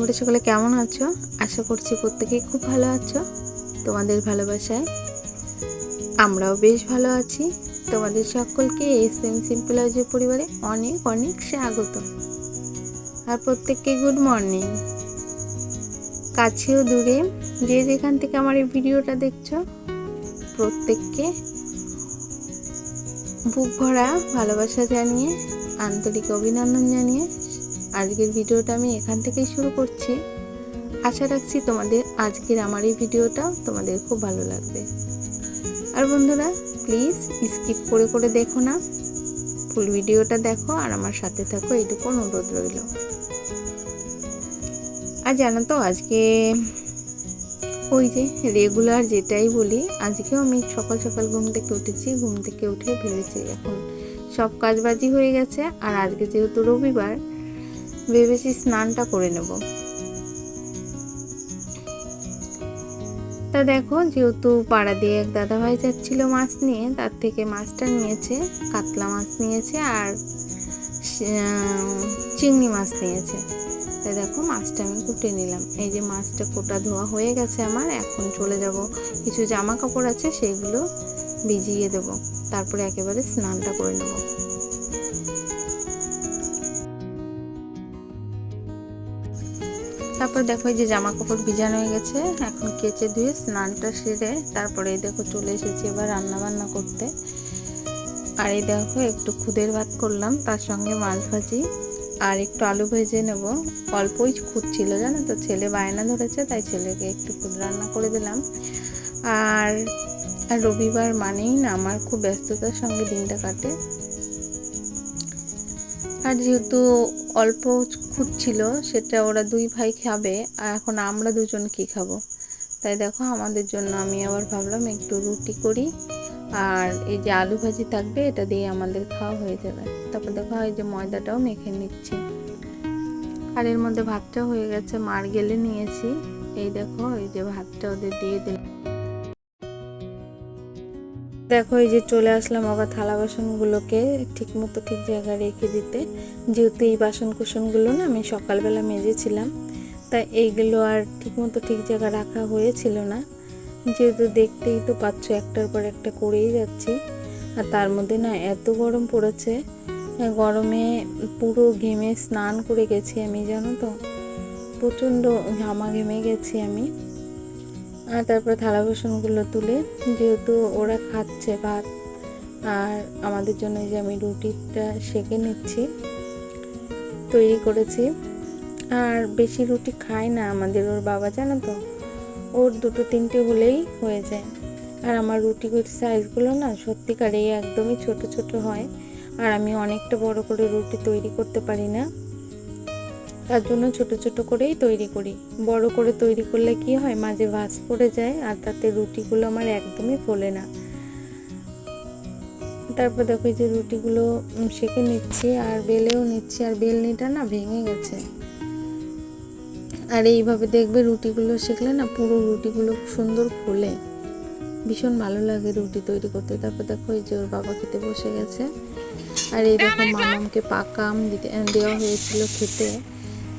তোমরা সকলে কেমন আছো? আশা করছি প্রত্যেকেই খুব ভালো আছো। তোমাদের ভালোবাসায় আমরাও বেশ ভালো আছি। তোমাদের সকলকে এসএম সিম্পল লাইফের পরিবারে অনেক অনেক স্বাগত আর প্রত্যেককে গুড মর্নিং। কাছেও দূরে যে যেখান থেকে আমার এই ভিডিওটা দেখছো প্রত্যেককে বুক ভরা ভালোবাসা জানিয়ে, আন্তরিক অভিনন্দন জানিয়ে আজকের ভিডিওটা আমি এখান থেকেই শুরু করছি। আশা রাখছি তোমাদের আজকের আমার এই ভিডিওটা তোমাদের খুব ভালো লাগবে। আর বন্ধুরা প্লিজ স্কিপ করে করে দেখো না, ফুল ভিডিওটা দেখো আর আমার সাথে থাকো, এইটুকু অনুরোধ রইল। আর জানো তো আজকে ওই যে রেগুলার যেটাই বলি, আজকেও আমি সকাল সকাল ঘুম থেকে উঠেছি। ঘুম থেকে উঠে ভেবেছি এখন সব কাজবাজি হয়ে গেছে, আর আজকে যেহেতু রবিবার ভেবেছি স্নানটা করে নেব। তা দেখো, যেহেতু পাড়া দিয়ে এক দাদাভাই যাচ্ছিল মাছ নিয়ে, তার থেকে মাছটা নিয়েছে, কাতলা মাছ নিয়েছে আর চিংড়ি মাছ নিয়েছে। তাই দেখো মাছটা আমি কুটে নিলাম। এই যে মাছটা কোটা ধোয়া হয়ে গেছে আমার। এখন চলে যাব, কিছু জামা কাপড় আছে সেইগুলো ভিজিয়ে দেব, তারপরে একেবারে স্নানটা করে নেব। তারপর দেখো এই যে জামা কাপড় ভিজানো হয়ে গেছে, এখন কেচে ধুয়ে স্নানটা সেরে তারপরে এই দেখো চলে এসেছি এবার রান্না বান্না করতে। আর এই দেখো একটু খুদের ভাত করলাম, তার সঙ্গে মাছ ভাজি আর একটু আলু ভেজে নেব। অল্পই খুদ ছিল জানো তো, ছেলে বায়না ধরেছে তাই ছেলেকে একটু খুদ রান্না করে দিলাম। আর রবিবার মানেই না আমার খুব ব্যস্ততার সঙ্গে দিনটা কাটে। আর যেহেতু অল্প খুদ ছিল সেটা ওরা দুই ভাই খাবে, আর এখন আমরা দুজন কি খাবো, তাই দেখো আমাদের জন্য আমি আবার ভাবলাম একটু রুটি করি, আর এই যে আলু ভাজি থাকবে এটা দিয়ে আমাদের খাওয়া হয়ে যাবে। তারপর দেখো এই যে ময়দাটাও মেখে নিচ্ছি, আর এর মধ্যে ভাতটা হয়ে গেছে, মার গেলে নিয়েছি। এই দেখো এই যে ভাতটা ওদের দিয়ে দিলাম। দেখো এই যে চলে আসলাম আবার থালা বাসনগুলোকে ঠিক মতো ঠিক জায়গায় রেখে দিতে। যেহেতু এই বাসন কুসনগুলো না আমি সকালবেলা মেজেছিলাম, তাই এইগুলো আর ঠিক মতো ঠিক জায়গায় রাখা হয়েছিল না। যেহেতু দেখতেই তো পাচ্ছ একটার পর একটা করেই যাচ্ছি, আর তার মধ্যে না এত গরম পড়েছে, গরমে পুরো ঘেমে স্নান করে গেছি আমি, জানো তো প্রচণ্ড ঘামা ঘেমে গেছি আমি। আর তারপর থালা বাসনগুলো তুলে, যেহেতু ওরা খাচ্ছে ভাত আর আমাদের জন্য যে আমি রুটিটা সেঁকে নিচ্ছি, তৈরি করেছি। আর বেশি রুটি খায় না আমাদের ওর বাবা, জানো তো, ওর দুটো তিনটে হলেই হয়ে যায়। আর আমার রুটির সাইজগুলো না সত্যিকারেই একদমই ছোট ছোট হয়, আর আমি অনেকটা বড় করে রুটি তৈরি করতে পারি না, তার জন্য ছোট ছোট করেই তৈরি করি। বড় করে তৈরি করলে কি হয়, মাঝে ভাঁজ পড়ে যায় আর তাতে রুটিগুলো আমার একদমই ফোলে না। তারপর দেখো যে রুটিগুলো সেঁকে নিচ্ছি আর বেলেও নিচ্ছি, আর বেলনিটা না ভেঙে গেছে। আর এইভাবে দেখবে রুটিগুলো সেঁকলে না পুরো রুটিগুলো সুন্দর ফোলে, ভীষণ ভালো লাগে রুটি তৈরি করতে। তারপর দেখো এই যে ওর বাবা খেতে বসে গেছে, আর এই দেখো মামামকে পাকা আম দেওয়া হয়েছিল খেতে,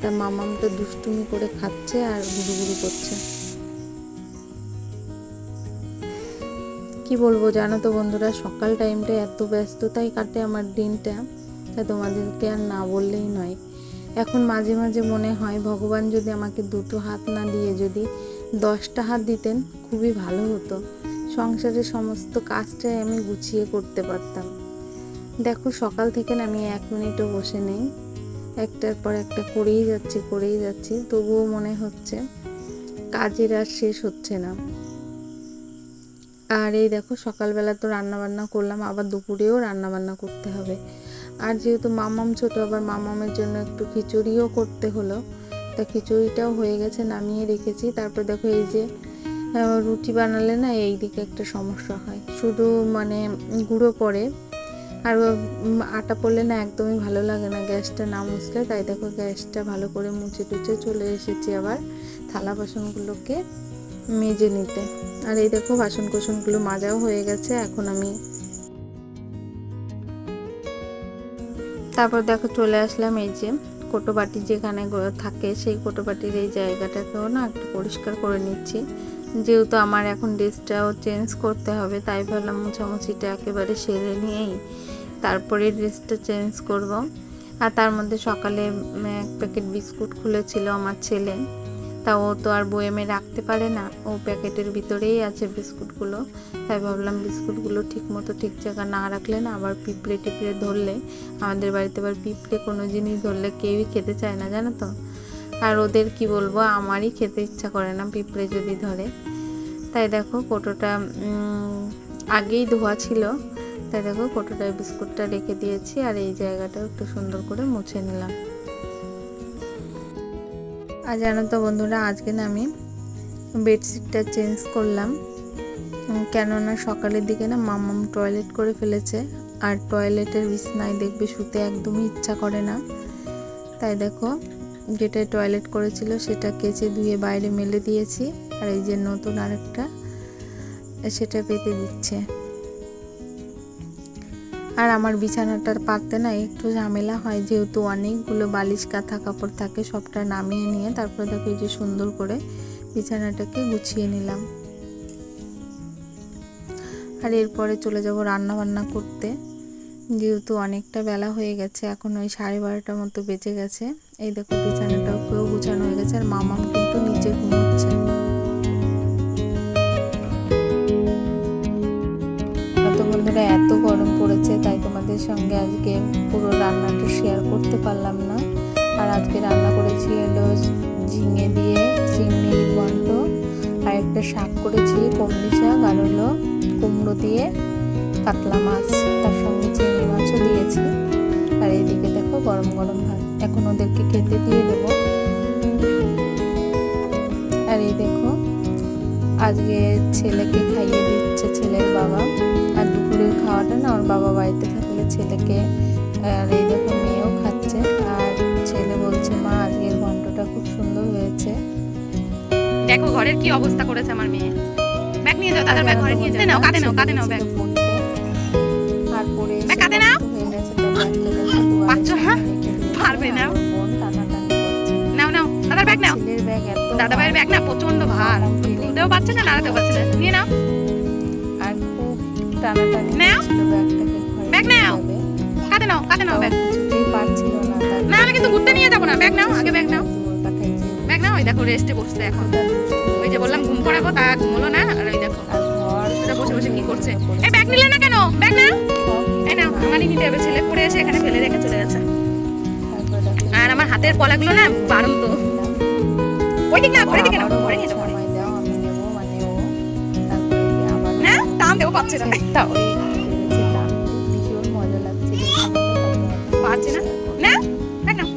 তা মামামটা দুষ্টুমি করে খাচ্ছে আর ঘুরুঘুরু করছে। কি বলবো জানো তো বন্ধুরা, সকাল টাইমটা এত ব্যস্ততাই কাটে আমার দিনটা, তা তোমাদেরকে আর না বললেই নয়। এখন মাঝে মাঝে মনে হয় ভগবান যদি আমাকে দুটো হাত না দিয়ে যদি 10টা হাত দিতেন খুবই ভালো হতো, সংসারের সমস্ত কাজটাই আমি গুছিয়ে করতে পারতাম। দেখো সকাল থেকে না আমি 1 মিনিটও বসে নেই, একটার পর একটা করেই যাচ্ছি, তবুও মনে হচ্ছে কাজের আর শেষ হচ্ছে না। আর এই দেখো সকালবেলা তো রান্নাবান্না করলাম, আবার দুপুরেও রান্নাবান্না করতে হবে। আর যেহেতু মামাম ছোটো, আবার মামামের জন্য একটু খিচুড়িও করতে হলো, তা খিচুড়িটাও হয়ে গেছে, নামিয়ে রেখেছি। তারপর দেখো এই যে রুটি বানালে না এই দিকে একটা সমস্যা হয়, শুধু মানে গুঁড়ো পড়ে, আর আটা পড়লে না একদমই ভালো লাগে না গ্যাসটা না মুছলে। তাই দেখো গ্যাসটা ভালো করে মুছে টুছে চলে এসেছি আবার থালা বাসনগুলোকে মেজে নিতে। আর এই দেখো বাসন কোসনগুলো মাজাও হয়ে গেছে, এখন আমি তারপর দেখো চলে আসলাম এই যে কোটোবাটি যেখানে থাকে সেই কোটোবাটির এই জায়গাটাকেও না একটু পরিষ্কার করে নিচ্ছি। যেহেতু আমার এখন ড্রেসটাও চেঞ্জ করতে হবে, তাই ভাবলাম মোছামুছিটা একেবারে সেরে নিয়েই তারপরে ড্রেসটা চেঞ্জ করব। আর তার মধ্যে সকালে এক প্যাকেট বিস্কুট খুলেছিল আমার ছেলে, তা ও তো আর বয়েমে রাখতে পারে না, ও প্যাকেটের ভিতরেই আছে বিস্কুটগুলো। তাই ভাবলাম বিস্কুটগুলো ঠিক মতো ঠিক জায়গা না রাখলে না আবার পিঁপড়ে টিপড়ে ধরলে, আমাদের বাড়িতে আবার পিঁপড়ে কোনো জিনিস ধরলে কেউই খেতে চায় না, জানো তো। আর ওদের কি বলবো, আমারই খেতে ইচ্ছা করে না পিঁপড়ে যদি ধরে। তাই দেখো কোটোটা আগেই ধোয়া ছিল, তাই দেখো কোটোটায় বিস্কুটটা রেখে দিয়েছি। আর এই জায়গাটা একটু সুন্দর করে মুছে নিলাম। আর জানো তো বন্ধুরা, আজকে না আমি বেডশিটটা চেঞ্জ করলাম, কেননা সকালের দিকে না মাম্মাম টয়লেট করে ফেলেছে। আর টয়লেটের বিছনায় দেখবে শুতে একদমই ইচ্ছা করে না। তাই দেখো যেটা টয়লেট করেছিল সেটা কেচে ধুয়ে বাইরে মেলে দিয়েছি। আর এই যে নতুন আরেকটা সেটা পেতে দিচ্ছে। আর আমার বিছানাটার পাততে না একটু ঝামেলা হয়, যেহেতু অনেকগুলো বালিশ কাঁথা কাপড় থাকে, সবটা নামিয়ে নিয়ে তারপরে দেখো এই যে সুন্দর করে বিছানাটাকে গুছিয়ে নিলাম। আর এরপরে চলে যাব রান্না বান্না করতে, যেহেতু অনেকটা বেলা হয়ে গেছে, এখন ওই 12:30 মতো বেজে গেছে। এই দেখো বিছানাটাও কেউ গুছানো হয়ে গেছে। আর মামাম কিন্তু নিচে ঘুমোচ্ছে। তো বন্ধুরা, এত গরম পড়েছে তাই তোমাদের সঙ্গে আজকে পুরো রান্নাটা শেয়ার করতে পারলাম না। আর আজকে রান্না করেছি হলো ঝিঙে দিয়ে চিংড়ির ঘন্ট, আর একটা শাক করেছি কমলি শাক, আর হলো কুমড়ো দিয়ে কাতলা মাছ, তার সঙ্গে চিংড়ি মাছও দিয়েছি। আর এইদিকে দেখো গরম গরম ভাত, এখন ওদেরকে খেতে দিয়ে দেবো। আর এই দেখো আজকে ছেলেকে খাইয়ে দিচ্ছে ছেলের বাবা। আর দুপুরের খাওয়াটা না ওর বাবা বাড়িতে থাকলে ছেলেকে, আর এই দেখো মেয়েও খাচ্ছে। আর ছেলে বলছে মা আজকের ঘন্টটা খুব সুন্দর হয়েছে। দেখো ঘরের কি অবস্থা করেছে আমার মেয়ে। ব্যাগ নিয়ে যাও, দাদার ব্যাগ ঘরে নিয়ে যাও। নাও কাঁদে নাও ব্যাগ। আর পরে ব্যাগ কাঁদে নাও। হয়ে গেছে, তো ব্যাগটা দেখো দুয়ারে বাচ্চা হ্যাঁ রেখে দিয়েছে। পারবে নাও। বোন টানাটানি করছে। নাও দাদার ব্যাগ নাও। ছেলের ব্যাগ এত দাদা ভাইয়ের ব্যাগ না প্রচন্ড ভার, তুলতেও পারছে না নাড়াতেও পারছে না। নিয়ে নাও। আর খুব টানাটানি নাও। ছিল ব্যাগটাকে ঘরে ব্যাগ নিয়ে নাও। যাবে। কাঁদে নাও ব্যাগ। কিছুতেই পারছিল না। না আমি কিন্তু ঘুরতে নিয়ে যাবো না। ব্যাগ নাও, আগে ব্যাগ নাও। দূর পাঠাই যে ব্যাগ নাও। ওই দেখো রেস্টে বসছে এখন। ওই যে বললাম ঘুম করাবো, তা ঘুমোলো না। আর ওই দেখো এটা বসে বসে কি করছে। এই ব্যাগ নিলে না কেন? ব্যাগ নাও। এই নাও, আমারই নিতে হবে। ছেলে পড়ে এসে এখানে ফেলে রেখে চলে গেছে। আর আমার হাতের পলাগুলো না বাড়ন্ত। ওই দিক না, পরে দিকে নাও, পরে নিয়ে যাও। সময় দাও, আমি নেবো, মানে ও তারপরে যে আবার না দাম দেবো পাচ্ছে না। দাও ভীষণ মজা লাগছে। পাচ্ছে না। না ব্যাগ নাও।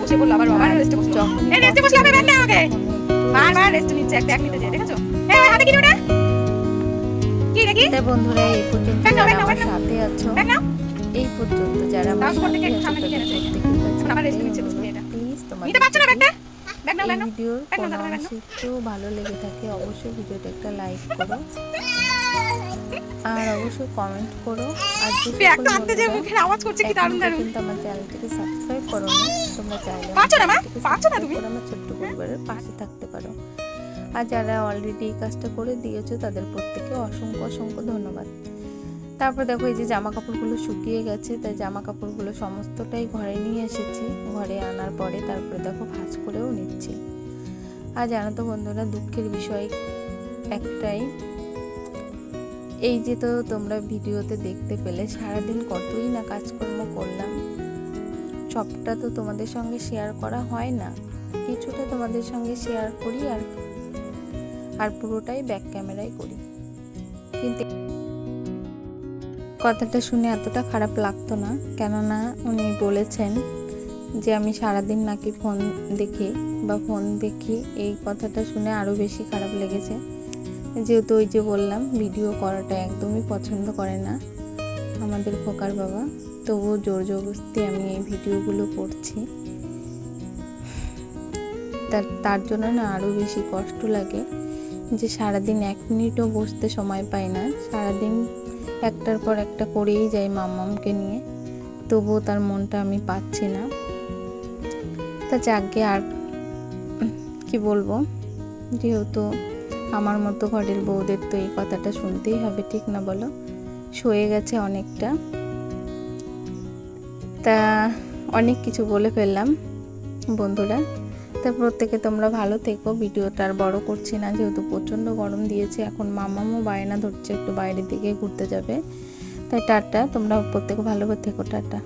বসে বললো আবার বাবা রেস্টে বসলো। এই রেস্টে বসলে হবে, ব্যাগ নাও আগে। বারবার রেস্ট নিচ্ছে, এক ব্যাগ নিতে যায়, দেখেছো? এই ওই হাতে কি ওটা? কি দেখি? তাই বন্ধুরা, এই পর্যন্ত ব্যাগ নাও, যারা ব্যাগ নাও, আমার ব্যাগ নাও। সাথে আছো, ব্যাগ নাও। এই পর্যন্ত যারা আমার দাও, উপর সাথে থেকে একটু আছো সামনে দিকে তাদের এনেছে। প্রত্যেকের কাছে এখন আবার রেস্ট একটাই নিচ্ছে অনুরোধ, মেয়েটা। প্লিজ তোমাদের নিতে পারছো না ব্যাগটা? ব্যাগ নাও, এই ব্যাগ নাও। ভিডিওর ব্যাগ নাও, কোনো দাদা, ব্যাগ নাও। অংশে একটু ভালো লেগে থাকে অবশ্যই ভিডিওটা একটা লাইক করো, আর অবশ্যই কমেন্ট করো। আর যে ব্যাগটা সকল হাতে যে বন্ধুরা মুখের আওয়াজ করছে কি দারুণ এখনো দারুণ। পর্যন্ত আমার চ্যানেলটিকে সাবস্ক্রাইব করোনি, তোমরা চাইলে পারছো না মা? চ্যানেলটিকে পারছো না সাবস্ক্রাইব তুমি? করে আমার ছোট্ট পরিবারের পাশে থাকতে পারো। আর যারা অলরেডি এই কাজটা করে দিয়েছো তাদের প্রত্যেকে অসংখ্য অসংখ্য ধন্যবাদ। তারপর দেখো এই যে জামা কাপড়গুলো শুকিয়ে গেছে, তাই জামা কাপড়গুলো সমস্তটাই ঘরে নিয়ে এসেছি। ঘরে আনার পরে তারপরে দেখো ভাঁজ করেও নিচ্ছি। আর জানো তো বন্ধুরা, দুঃখের বিষয় একটাই, এই যে তো তোমরা ভিডিওতে দেখতে পেলে সারাদিন কতই না কাজকর্ম করলাম, সবটা তো তোমাদের সঙ্গে শেয়ার করা হয় না, কিছুটা তোমাদের সঙ্গে শেয়ার করি আর পুরোটাই ব্যাক ক্যামেরায় করি। কিন্তু কথাটা শুনে এতটা খারাপ লাগতো না, কেননা উনি বলেছেন যে আমি সারাদিন নাকি ফোন দেখি। এই কথাটা শুনে আরও বেশি খারাপ লেগেছে, যেহেতু ওই যে বললাম ভিডিও করাটা একদমই পছন্দ করে না আমাদের খোকার বাবা, তবুও জোর জবরদস্তি আমি এই ভিডিওগুলো করছি। তার জন্য না আরও বেশি কষ্ট লাগে যে সারাদিন 1 মিনিটও বসতে সময় পাই না, সারাদিন একটার পর একটা করেই যাই মাম্মামকে নিয়ে, তবুও তার মনটা আমি পাচ্ছি না। তা যাকে আর কি বলবো, যেহেতু আমার মতো ঘরের বউদের তো এই কথাটা শুনতেই হবে, ঠিক না বলো? শুয়ে গেছে অনেকটা, তা অনেক কিছু বলে ফেললাম বন্ধুরা। তা প্রত্যেকে তোমরা ভালো থেকো। ভিডিওটা আর বড় করছি না, যেহেতু প্রচণ্ড গরম দিয়েছে। এখন মামামও বায়না ধরছে একটু বাইরের দিকে ঘুরতে যাবে। তাই টাটা, তোমরা প্রত্যেকে ভালো থেকো, টাটা।